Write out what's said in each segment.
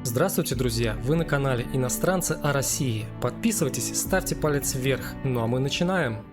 Здравствуйте, друзья! Вы на канале «Иностранцы о России». Подписывайтесь, ставьте палец вверх. Ну а мы начинаем.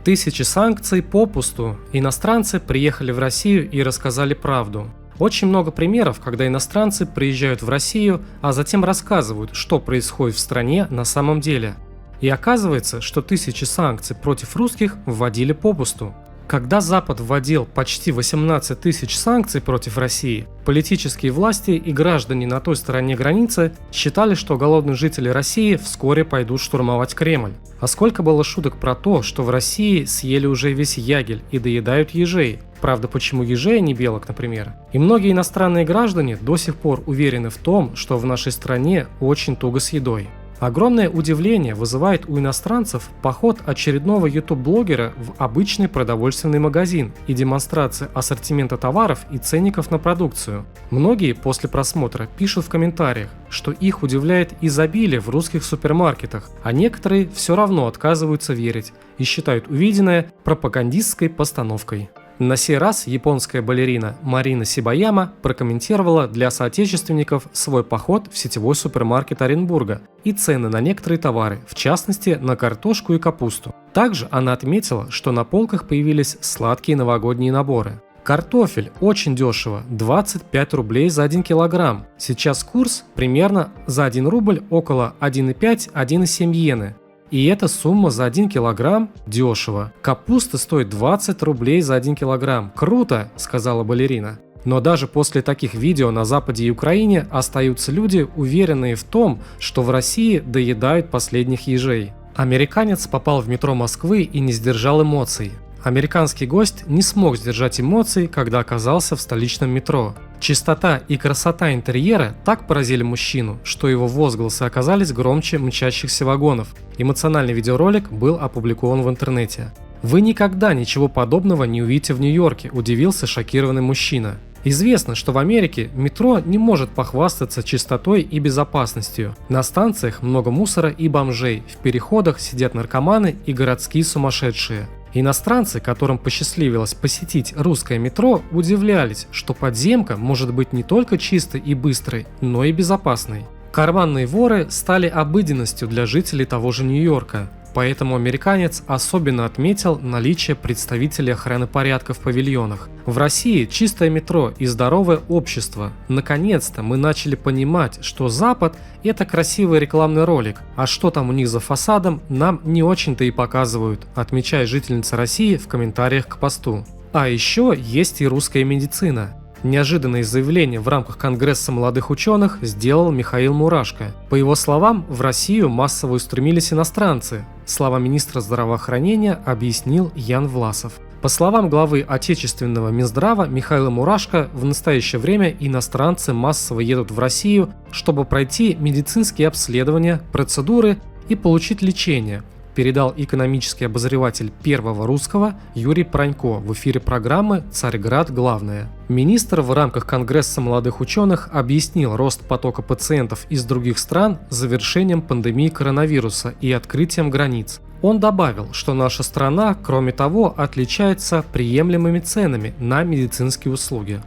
Тысячи санкций попусту. Иностранцы приехали в Россию и рассказали правду. Очень много примеров, когда иностранцы приезжают в Россию, а затем рассказывают, что происходит в стране на самом деле. И оказывается, что тысячи санкций против русских вводили попусту. Когда Запад вводил почти 18 тысяч санкций против России, политические власти и граждане на той стороне границы считали, что голодные жители России вскоре пойдут штурмовать Кремль. А сколько было шуток про то, что в России съели уже весь ягель и доедают ежей. Правда, почему ежей, а не белок, например? И многие иностранные граждане до сих пор уверены в том, что в нашей стране очень туго с едой. Огромное удивление вызывает у иностранцев поход очередного YouTube-блогера в обычный продовольственный магазин и демонстрация ассортимента товаров и ценников на продукцию. Многие после просмотра пишут в комментариях, что их удивляет изобилие в русских супермаркетах, а некоторые все равно отказываются верить и считают увиденное пропагандистской постановкой. На сей раз японская балерина Марина Сибаяма прокомментировала для соотечественников свой поход в сетевой супермаркет Оренбурга и цены на некоторые товары, в частности на картошку и капусту. Также она отметила, что на полках появились сладкие новогодние наборы. Картофель очень дешево, 25 рублей за 1 килограмм. Сейчас курс примерно за 1 рубль около 1,5-1,7 иены. И эта сумма за 1 килограмм дешево. Капуста стоит 20 рублей за 1 килограмм. Круто, сказала балерина. Но даже после таких видео на Западе и Украине остаются люди, уверенные в том, что в России доедают последних ежей. Американец попал в метро Москвы и не сдержал эмоций. Американский гость не смог сдержать эмоций, когда оказался в столичном метро. Чистота и красота интерьера так поразили мужчину, что его возгласы оказались громче мчащихся вагонов. Эмоциональный видеоролик был опубликован в интернете. «Вы никогда ничего подобного не увидите в Нью-Йорке», – удивился шокированный мужчина. Известно, что в Америке метро не может похвастаться чистотой и безопасностью. На станциях много мусора и бомжей, в переходах сидят наркоманы и городские сумасшедшие. Иностранцы, которым посчастливилось посетить русское метро, удивлялись, что подземка может быть не только чистой и быстрой, но и безопасной. Карманные воры стали обыденностью для жителей того же Нью-Йорка. Поэтому американец особенно отметил наличие представителей охраны порядка в павильонах. В России чистое метро и здоровое общество. Наконец-то мы начали понимать, что Запад – это красивый рекламный ролик, а что там у них за фасадом, нам не очень-то и показывают, отмечает жительница России в комментариях к посту. А еще есть и русская медицина. Неожиданное заявление в рамках Конгресса молодых ученых сделал Михаил Мурашко. По его словам, в Россию массово устремились иностранцы. Слова министра здравоохранения объяснил Ян Власов. По словам главы отечественного Минздрава Михаила Мурашко, в настоящее время иностранцы массово едут в Россию, чтобы пройти медицинские обследования, процедуры и получить лечение, передал экономический обозреватель Первого Русского Юрий Пронько в эфире программы «Царьград. Главное». Министр в рамках Конгресса молодых ученых объяснил рост потока пациентов из других стран завершением пандемии коронавируса и открытием границ. Он добавил, что наша страна, кроме того, отличается приемлемыми ценами на медицинские услуги.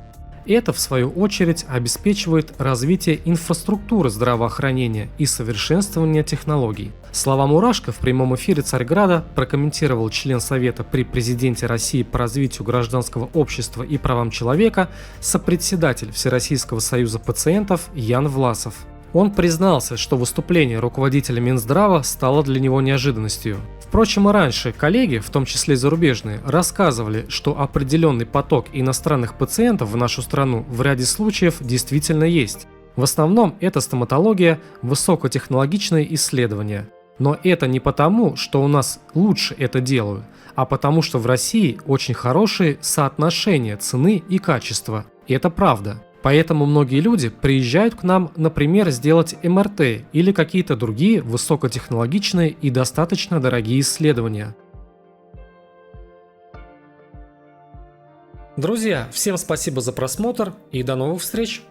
Это, в свою очередь, обеспечивает развитие инфраструктуры здравоохранения и совершенствование технологий. Слова Мурашко в прямом эфире Царьграда прокомментировал член Совета при президенте России по развитию гражданского общества и правам человека, сопредседатель Всероссийского союза пациентов Ян Власов. Он признался, что выступление руководителя Минздрава стало для него неожиданностью. Впрочем, и раньше коллеги, в том числе зарубежные, рассказывали, что определенный поток иностранных пациентов в нашу страну в ряде случаев действительно есть. В основном это стоматология, высокотехнологичные исследования. Но это не потому, что у нас лучше это делают, а потому что в России очень хорошие соотношения цены и качества. И это правда. Поэтому многие люди приезжают к нам, например, сделать МРТ или какие-то другие высокотехнологичные и достаточно дорогие исследования. Друзья, всем спасибо за просмотр и до новых встреч!